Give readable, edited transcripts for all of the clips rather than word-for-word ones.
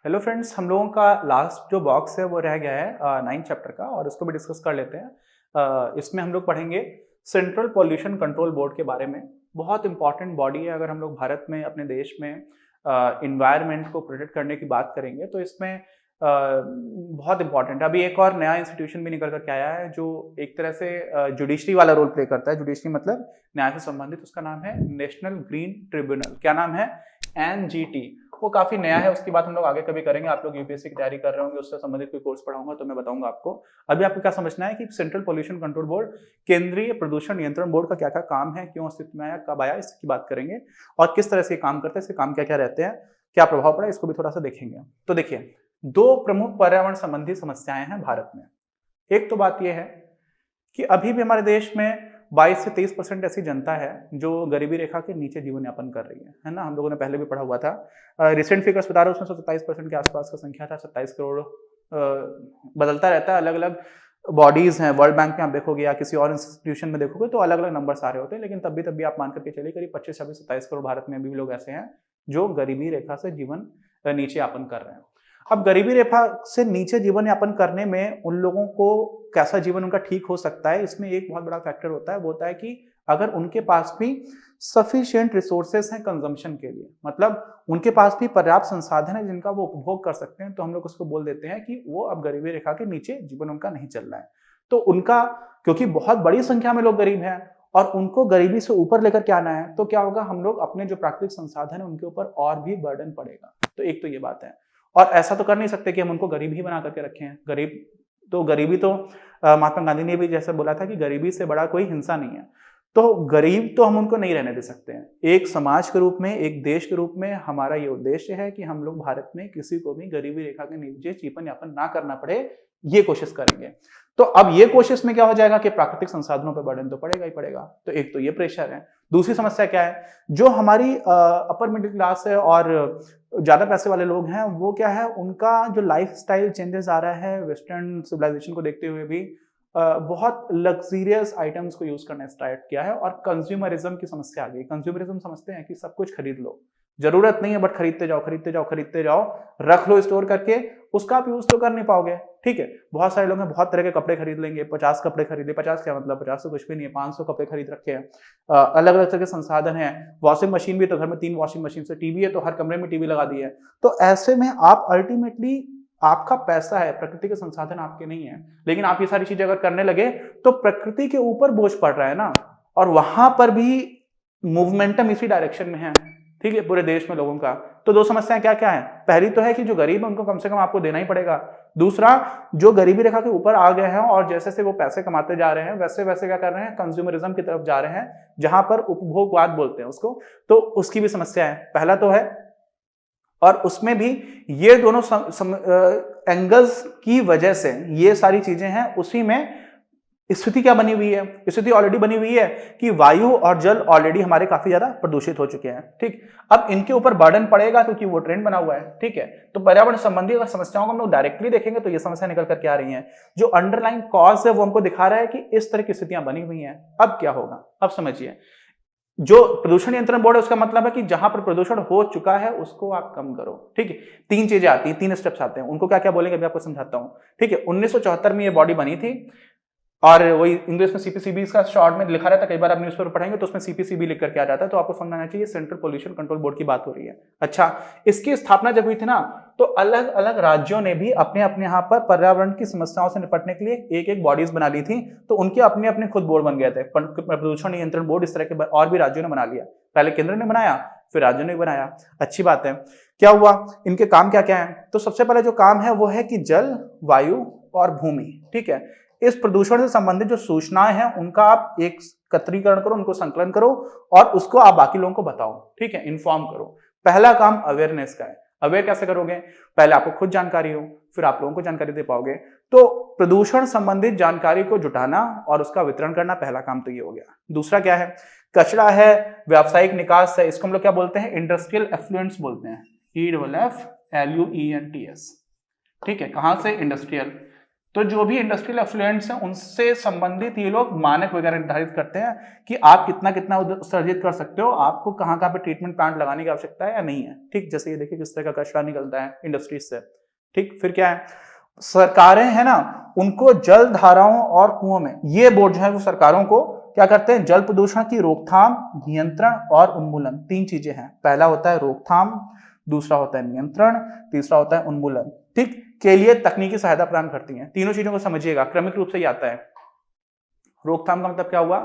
Hello friends, हम लोगों का लास्ट जो बॉक्स है वो रह गया है 9th चैप्टर का, और इसको भी डिस्कस कर लेते हैं। इसमें हम लोग पढ़ेंगे सेंट्रल पॉल्यूशन कंट्रोल बोर्ड के बारे में। बहुत इंपॉर्टेंट बॉडी है। अगर हम लोग भारत में अपने देश में इन्वायरमेंट को प्रोटेक्ट करने की बात करेंगे तो इसमें बहुत इंपॉर्टेंट है। अभी एक और नया इंस्टीट्यूशन भी निकल करके आया है जो एक तरह से जुडिशरी वाला रोल प्ले करता है। जुडिशरी मतलब न्याय से संबंधित। उसका नाम है नेशनल ग्रीन ट्रिब्यूनल। क्या नाम है? NGT। वो काफी नया है, उसकी बात हम लोग आगे कभी करेंगे। आप लोग यूपीएससी की तैयारी कर रहे होंगे, उससे संबंधित कोई कोर्स पढ़ाऊंगा तो मैं बताऊंगा आपको। अभी आपको क्या समझना है कि सेंट्रल पॉल्यूशन कंट्रोल बोर्ड, केंद्रीय प्रदूषण नियंत्रण बोर्ड का क्या क्या काम है, क्यों अस्तित्व में आया, कब आया, इसकी बात करेंगे और किस तरह से काम करते हैं, इसके काम क्या क्या रहते हैं, क्या प्रभाव पड़ा, इसको भी थोड़ा सा देखेंगे। तो देखिए, दो प्रमुख पर्यावरण संबंधी समस्याएं हैं भारत में। एक तो बात यह है कि अभी भी हमारे देश में 22 से 23% ऐसी जनता है जो गरीबी रेखा के नीचे जीवन यापन कर रही है ना। हम लोगों ने पहले भी पढ़ा हुआ था। रिसेंट फिगर्स बता रहे हैं, उसमें 27% के आसपास का संख्या था। 27 करोड़ बदलता रहता है। अलग अलग बॉडीज हैं, वर्ल्ड बैंक में आप देखोगे या किसी और इंस्टीट्यूशन में देखोगे तो अलग अलग नंबर आ रहे होते हैं, लेकिन तब भी आप मान करके चलिए करीब 25, 26, 27 करोड़ भारत में अभी भी लोग ऐसे हैं जो गरीबी रेखा से जीवन नीचे यापन कर रहे हैं। अब गरीबी रेखा से नीचे जीवन यापन करने में उन लोगों को कैसा जीवन उनका ठीक हो सकता है, इसमें एक बहुत बड़ा फैक्टर होता है। वो होता है कि अगर उनके पास भी सफिशिएंट रिसोर्सेस हैं कंजम्पशन के लिए, मतलब उनके पास भी पर्याप्त संसाधन है जिनका वो उपभोग कर सकते हैं, तो हम लोग उसको बोल देते हैं कि वो अब गरीबी रेखा के नीचे जीवन उनका नहीं चल रहा है। तो उनका, क्योंकि बहुत बड़ी संख्या में लोग गरीब हैं और उनको गरीबी से ऊपर लेकर के आना है, तो क्या होगा, हम लोग अपने जो प्राकृतिक संसाधन है उनके ऊपर और भी बर्डन पड़ेगा। तो एक तो ये बात है। और ऐसा तो कर नहीं सकते कि हम उनको गरीब ही बना करके रखें। गरीबी तो महात्मा गांधी ने भी जैसे बोला था कि गरीबी से बड़ा कोई हिंसा नहीं है। तो गरीब तो हम उनको नहीं रहने दे सकते हैं। एक समाज के रूप में, एक देश के रूप में हमारा ये उद्देश्य है कि हम लोग भारत में किसी को भी गरीबी रेखा के नीचे जीवन यापन ना करना पड़े, ये कोशिश करेंगे। तो अब ये कोशिश में क्या हो जाएगा कि प्राकृतिक संसाधनों पर बर्डन तो पड़ेगा ही पड़ेगा। तो एक तो ये प्रेशर है। दूसरी समस्या क्या है, जो हमारी अपर मिडिल क्लास है और ज्यादा पैसे वाले लोग हैं, वो क्या है, उनका जो लाइफ स्टाइल चेंजेस आ रहा है वेस्टर्न सिविलाइजेशन को देखते हुए भी बहुत लग्जरियस आइटम्स को यूज करना स्टार्ट किया है और कंज्यूमरिज्म की समस्या आ गई। कंज्यूमरिज्म समझते हैं कि सब कुछ खरीद लो, जरूरत नहीं है बट खरीदते जाओ, खरीदते जाओ, खरीदते जाओ, रख लो स्टोर करके, उसका आप यूज तो कर नहीं पाओगे। ठीक है, बहुत सारे लोग हैं बहुत तरह के कपड़े खरीद लेंगे, 50 कपड़े खरीदे। 50 क्या मतलब, 50 तो कुछ भी नहीं है, 500 कपड़े खरीद रखे हैं। अलग अलग तरह के संसाधन है। वॉशिंग मशीन भी तो घर में 3 वॉशिंग मशीन से, टीवी है तो हर कमरे में टीवी लगा दी है। तो ऐसे में आप अल्टीमेटली, आपका पैसा है, प्रकृति के संसाधन आपके नहीं है, लेकिन आप ये सारी चीजें अगर करने लगे तो प्रकृति के ऊपर बोझ पड़ रहा है ना। और वहां पर भी मूवमेंटम इसी डायरेक्शन में है। ठीक है, पूरे देश में लोगों का। तो दो समस्याएं क्या क्या है, पहली तो है कि जो गरीब है उनको कम से कम आपको देना ही पड़ेगा। दूसरा, जो गरीबी रेखा के ऊपर आ गए हैं और जैसे से वो पैसे कमाते जा रहे हैं वैसे वैसे क्या कर रहे हैं, कंज्यूमरिज्म की तरफ जा रहे हैं, जहां पर उपभोगवाद बोलते हैं उसको। तो उसकी भी समस्या है, पहला तो है। और उसमें भी ये दोनों एंगल्स की वजह से ये सारी चीजें हैं। उसी में स्थिति क्या बनी हुई है, स्थिति ऑलरेडी बनी हुई है कि वायु और जल ऑलरेडी हमारे काफी ज्यादा प्रदूषित हो चुके हैं। ठीक, अब इनके ऊपर बर्डन पड़ेगा क्योंकि वो ट्रेंड बना हुआ है। ठीक है, तो पर्यावरण संबंधी अगर समस्याओं को हम लोग डायरेक्टली देखेंगे तो ये समस्या निकल करके आ रही है। जो अंडरलाइन कॉज है वो हमको दिखा रहा है कि इस तरह की स्थितियां बनी हुई हैं। अब क्या होगा, अब समझिए। जो प्रदूषण नियंत्रण बोर्ड है उसका मतलब है कि जहां पर प्रदूषण हो चुका है उसको आप कम करो। ठीक है, 3 चीजें आती हैं, 3 स्टेप्स आते हैं। उनको क्या क्या बोलेंगे अभी आपको समझाता हूं। ठीक है, 1974 में ये बॉडी बनी थी और वही इंग्लिश में सीपीसीबी का शॉर्ट में लिखा रहता है। कई बार आप न्यूज़पेपर पढ़ेंगे तो उसमें सीपीसीबी लिख करके आ जाता है, तो आपको समझना चाहिए सेंट्रल पोल्यूशन कंट्रोल बोर्ड की बात हो रही है। अच्छा, इसकी स्थापना जब हुई थी ना, तो अलग अलग राज्यों ने भी अपने अपने यहाँ पर पर्यावरण की समस्याओं से निपटने के लिए एक एक बॉडीज बना ली थी। तो उनके अपने अपने खुद बोर्ड बन गए थे, प्रदूषण नियंत्रण बोर्ड। इस तरह के और भी राज्यों ने बना लिया। पहले केंद्र ने बनाया, फिर राज्यों ने बनाया। अच्छी बात है। क्या हुआ, इनके काम क्या क्या है? तो सबसे पहले जो काम है वो है कि जल, वायु और भूमि, ठीक है, इस प्रदूषण से संबंधित जो सूचनाएं हैं उनका आप एकत्रीकरण करो, उनको संकलन करो और उसको आप बाकी लोगों को बताओ। ठीक है, इन्फॉर्म करो। पहला काम अवेयरनेस का है। अवेयर कैसे करोगे? पहले आपको खुद जानकारी हो, फिर आप लोगों को जानकारी दे पाओगे। तो प्रदूषण संबंधित जानकारी को जुटाना और उसका वितरण करना, पहला काम तो ये हो गया। दूसरा क्या है? कचरा है, व्यावसायिक निकास है, इसको हम लोग क्या बोलते हैं? इंडस्ट्रियल एफ्लुएंट्स बोलते हैं, EFLUENTS। ठीक है, कहां से? इंडस्ट्रियल। तो जो भी इंडस्ट्रियल एफ्लुएंट्स हैं उनसे संबंधित ये लोग मानक वगैरह निर्धारित करते हैं कि आप कितना कितना उत्सर्जित कर सकते हो, आपको कहाँ कहाँ पे ट्रीटमेंट प्लांट लगाने की आवश्यकता है या नहीं है। ठीक, जैसे ये देखिए किस तरह का कचरा निकलता है इंडस्ट्रीज से। ठीक, फिर क्या है, सरकारें है ना, उनको जल धाराओं और कुओं में, ये बोर्ड जो है वो सरकारों को क्या करते हैं, जल प्रदूषण की रोकथाम, नियंत्रण और उन्मूलन, तीन चीजें हैं। पहला होता है रोकथाम, दूसरा होता है नियंत्रण, तीसरा होता है उन्मूलन, ठीक, के लिए तकनीकी सहायता प्रदान करती हैं। तीनों चीजों को समझिएगा, क्रमिक रूप से ही आता है। रोकथाम का मतलब क्या हुआ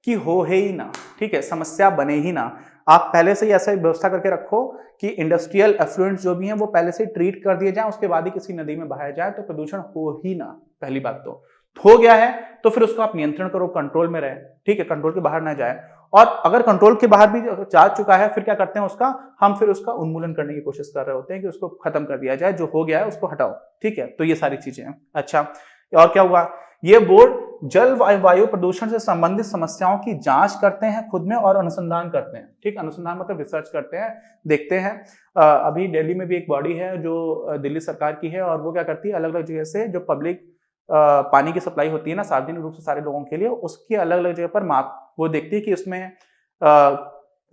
कि हो ही ना, ठीक है, समस्या बने ही ना। आप पहले से ही ऐसा व्यवस्था करके रखो कि इंडस्ट्रियल एफ्लुएंट्स जो भी हैं वो पहले से ट्रीट कर दिए जाएं, उसके बाद ही किसी नदी में बहाया जाए, तो प्रदूषण हो ही ना। पहली बात तो हो गया है तो फिर उसको आप नियंत्रण करो, कंट्रोल में रहे, ठीक है, कंट्रोल के बाहर ना जाए। और अगर कंट्रोल के बाहर भी जा चुका है, फिर क्या करते हैं उसका, हम फिर उसका उन्मूलन करने की कोशिश कर रहे होते हैं कि उसको खत्म कर दिया जाए, जो हो गया है उसको हटाओ, ठीक है। तो ये सारी चीजें हैं। अच्छा, और क्या हुआ, ये बोर्ड जल वायु प्रदूषण से संबंधित समस्याओं की जांच करते हैं खुद में और अनुसंधान करते हैं। ठीक, अनुसंधान मतलब रिसर्च करते हैं, देखते हैं। अभी दिल्ली में भी एक बॉडी है जो दिल्ली सरकार की है, और वो क्या करती है, अलग अलग जगह से जो पब्लिक पानी की सप्लाई होती है ना सार्वजनिक रूप से सारे लोगों के लिए, उसकी अलग अलग जगह पर माप वो देखती है कि इसमें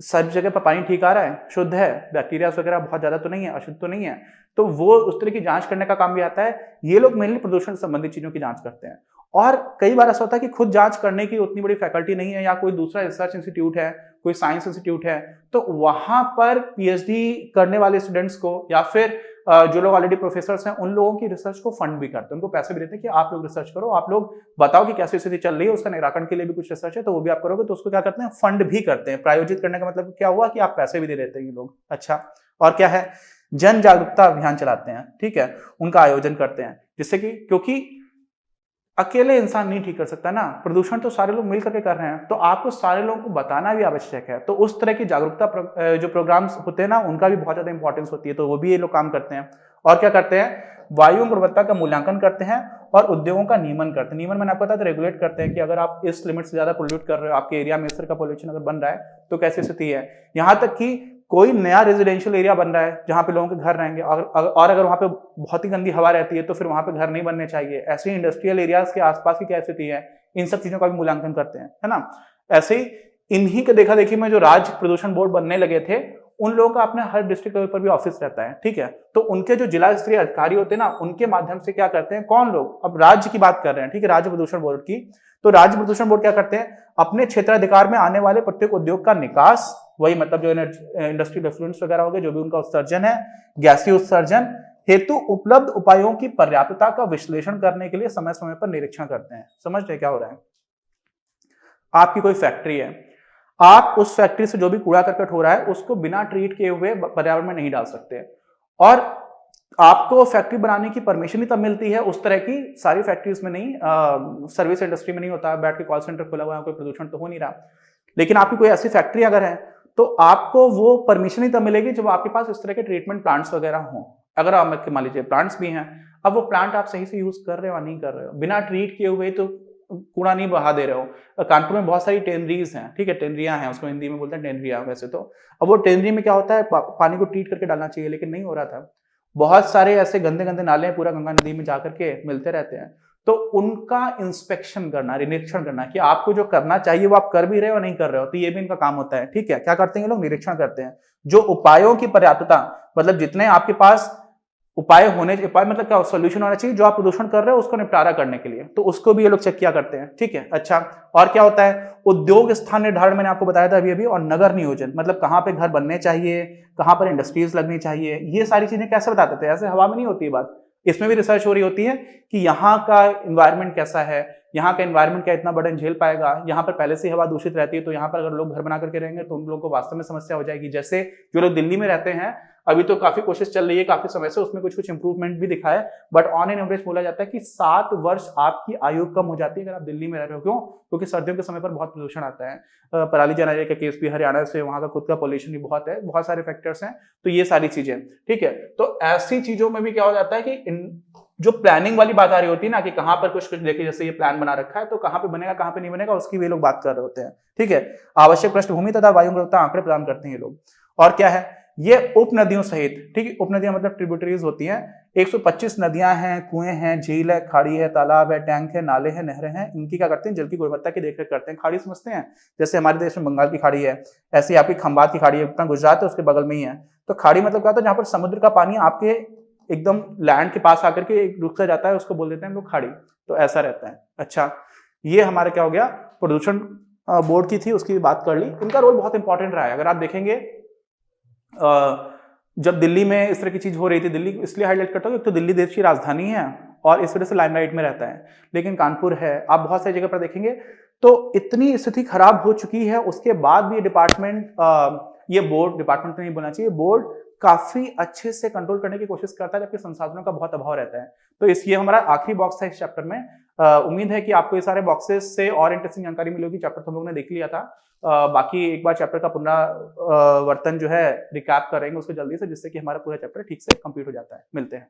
सारी जगह पर पानी ठीक आ रहा है, शुद्ध है, बैक्टीरिया वगैरह बहुत ज्यादा तो नहीं है, अशुद्ध तो नहीं है। तो वो उस तरह की जांच करने का काम भी आता है। ये लोग मेनली प्रदूषण संबंधित चीजों की जांच करते हैं। और कई बार ऐसा होता है कि खुद जांच करने की उतनी बड़ी फैकल्टी नहीं है, या कोई दूसरा रिसर्च इंस्टीट्यूट है, कोई साइंस इंस्टीट्यूट है, तो वहां पर पीएचडी करने वाले स्टूडेंट्स को या फिर जो लोग ऑलरेडी प्रोफेसर्स हैं उन लोगों की रिसर्च को फंड भी करते हैं, उनको पैसे भी देते हैं कि आप लोग रिसर्च करो, आप लोग बताओ कि कैसी स्थिति चल रही है, उसका निराकरण के लिए भी कुछ रिसर्च है तो वो भी आप करोगे, तो उसको क्या करते हैं, फंड भी करते हैं। प्रायोजित करने का मतलब क्या हुआ कि आप पैसे भी दे देते हैं ये लोग। अच्छा, और क्या है, जन जागरूकता अभियान चलाते हैं, ठीक है, उनका आयोजन करते हैं, जिससे कि क्योंकि अकेले इंसान नहीं ठीक कर सकता ना, प्रदूषण तो सारे लोग मिल करके कर रहे हैं, तो आपको सारे लोगों को बताना भी आवश्यक है। तो उस तरह की जागरूकता जो प्रोग्राम्स होते हैं ना, उनका भी बहुत ज्यादा इंपॉर्टेंस होती है, तो वो भी ये लोग काम करते हैं। और क्या करते हैं, वायु गुणवत्ता का मूल्यांकन करते हैं और उद्योगों का नियमन करते हैं। नियमन मैंने आपको बताया, रेगुलेट करते हैं कि अगर आप इस लिमिट से ज्यादा पोल्यूट कर रहे हो, आपके एरिया में इस तरह का पोल्यूशन अगर बन रहा है तो कैसी स्थिति है। यहां तक कि कोई नया रेजिडेंशियल एरिया बन रहा है जहां पे लोगों के घर रहेंगे, और अगर वहां पे बहुत ही गंदी हवा रहती है तो फिर वहां पे घर नहीं बनने चाहिए। ऐसे ही इंडस्ट्रियल एरियाज के आसपास की क्या स्थिति है, इन सब चीजों का भी मूल्यांकन करते हैं, है ना। ऐसे ही इन्हीं के देखा देखी में जो राज्य प्रदूषण बोर्ड बनने लगे थे, उन लोगों का अपने हर डिस्ट्रिक्ट लेवल पर भी ऑफिस रहता है, ठीक है। तो उनके जो जिला स्तरीय अधिकारी होते हैं ना, उनके माध्यम से क्या करते हैं, कौन लोग, अब राज्य की बात कर रहे हैं, ठीक है, राज्य प्रदूषण बोर्ड की, तो राज्य प्रदूषण बोर्ड क्या करते हैं, अपने क्षेत्राधिकार में आने वाले प्रत्येक उद्योग का निकास, वही मतलब जो इंडस्ट्रियल एफ्लुएंट्स वगैरह हो गए, जो भी उनका उत्सर्जन है, गैसीय उत्सर्जन हेतु उपलब्ध उपायों की पर्याप्तता का विश्लेषण करने के लिए समय समय पर निरीक्षण करते हैं। समझ रहे क्या हो रहा है, आपकी कोई फैक्ट्री है, आप उस फैक्ट्री से जो भी कूड़ा करकट हो रहा है उसको बिना ट्रीट किए हुए पर्यावरण में नहीं डाल सकते, और आपको फैक्ट्री बनाने की परमिशन ही तब मिलती है, उस तरह की सारी फैक्ट्रीज में नहीं, सर्विस इंडस्ट्री में नहीं होता, बैठ के कॉल सेंटर खुला हुआ है, कोई प्रदूषण तो हो नहीं रहा। लेकिन आपकी कोई ऐसी फैक्ट्री अगर है तो आपको वो परमिशन ही तब मिलेगी जब आपके पास इस तरह के ट्रीटमेंट प्लांट्स वगैरह हों। अगर आप मान लीजिए प्लांट्स भी हैं, अब वो प्लांट आप सही से यूज कर रहे हो या नहीं कर रहे हो, बिना ट्रीट किए हुए तो कूड़ा नहीं बहा दे रहे हो। कानपुर में बहुत सारी टेनरीज हैं, ठीक है, टेनरियां हैं, उसको हिंदी में बोलते हैं टेनरिया वैसे तो। अब वो टेनरी में क्या होता है, पानी को ट्रीट करके डालना चाहिए, लेकिन नहीं हो रहा था। बहुत सारे ऐसे गंदे गंदे नाले पूरा गंगा नदी में जाकर के मिलते रहते हैं, तो उनका इंस्पेक्शन करना, निरीक्षण करना कि आपको जो करना चाहिए वो आप कर भी रहे हो नहीं कर रहे हो, तो ये भी इनका काम होता है, ठीक है। क्या करते हैं ये लोग, निरीक्षण करते हैं, जो उपायों की पर्याप्तता, मतलब जितने आपके पास उपाय मतलब क्या सोल्यूशन होना चाहिए जो आप प्रदूषण कर रहे हो उसको निपटारा करने के लिए, तो उसको भी ये लोग चेक किया करते हैं, ठीक है। अच्छा, और क्या होता है, उद्योग स्थान निर्धारण मैंने आपको बताया था अभी, और नगर नियोजन, मतलब कहां पे घर बनने चाहिए, कहां पर इंडस्ट्रीज लगनी चाहिए, ये सारी चीजें कैसे बताते थे, ऐसे हवा में नहीं होती है बात, इसमें भी रिसर्च हो रही होती है कि यहाँ का एनवायरमेंट कैसा है, यहाँ का एनवायरमेंट क्या इतना बर्डन झेल पाएगा, यहाँ पर पहले से हवा दूषित रहती है, तो यहाँ पर अगर लोग घर बना करके रहेंगे तो उन लोगों को वास्तव में समस्या हो जाएगी। जैसे जो लोग दिल्ली में रहते हैं, अभी तो काफी कोशिश चल रही है काफी समय से, उसमें कुछ कुछ इंप्रूवमेंट भी दिखा है, बट ऑन एन एवरेज बोला जाता है कि 7 वर्ष आपकी आयु कम हो जाती है अगर आप दिल्ली में रह रहे हो। क्यों? क्योंकि सर्दियों के समय पर बहुत प्रदूषण आता है, पराली जलाने का केस भी हरियाणा से, वहां का खुद का पॉल्यूशन भी बहुत है, बहुत सारे फैक्टर्स हैं, तो ये सारी चीजें, ठीक है। तो ऐसी चीजों में भी क्या हो जाता है कि जो प्लानिंग वाली बात आ रही होती है ना, कि कहां पर कुछ कुछ देखिए, जैसे ये प्लान बना रखा है तो कहां पे बनेगा कहां पे नहीं बनेगा, उसकी भी लोग बात कर रहे होते हैं, ठीक है। आवश्यक पृष्ठभूमि तथा वायु गुणवत्ता आंकड़े प्रदान करते हैं ये लोग। और क्या है, ये उप नदियों सहित, ठीक है, उप नदियां मतलब ट्रिब्यूटरीज होती हैं, 125 नदियां हैं, कुएं हैं, झील है, खाड़ी है, तालाब है, टैंक है, नाले हैं, नहरें हैं, इनकी क्या करते हैं, जल की गुणवत्ता की देखरेख करते हैं। खाड़ी समझते हैं, जैसे हमारे देश में बंगाल की खाड़ी है, ऐसे आपकी खंबात की खाड़ी है, अपना गुजरात है उसके बगल में ही है। तो खाड़ी मतलब क्या होता है, जहां पर समुद्र का पानी आपके एकदम लैंड के पास आकर के रुक सा जाता है, उसको बोल देते हैं हम लोग खाड़ी। तो ऐसा रहता है। अच्छा, ये हमारे क्या हो गया, प्रदूषण बोर्ड की थी, उसकी भी बात कर ली। इनका रोल बहुत इंपॉर्टेंट रहा है। अगर आप देखेंगे जब दिल्ली में इस तरह की चीज हो रही थी, दिल्ली इसलिए हाईलाइट करता हूँ, एक तो दिल्ली देश की राजधानी है और इस वजह से लाइमलाइट में रहता है, लेकिन कानपुर है, आप बहुत सारी जगह पर देखेंगे तो इतनी स्थिति खराब हो चुकी है, उसके बाद भी डिपार्टमेंट, ये बोर्ड, डिपार्टमेंट तो नहीं बोलना चाहिए, बोर्ड काफी अच्छे से कंट्रोल करने की कोशिश करता है, जबकि संसाधनों का बहुत अभाव रहता है। तो इसलिए हमारा आखिरी बॉक्स था इस चैप्टर में। उम्मीद है कि आपको ये सारे बॉक्सेस से और इंटरेस्टिंग जानकारी मिलेगी। चैप्टर तो हम लोगों ने देख लिया था, बाकी एक बार चैप्टर का पुनरावर्तन जो है रिकैप करेंगे उसको जल्दी से, जिससे कि हमारा पूरा चैप्टर ठीक से कंप्लीट हो जाता है। मिलते हैं।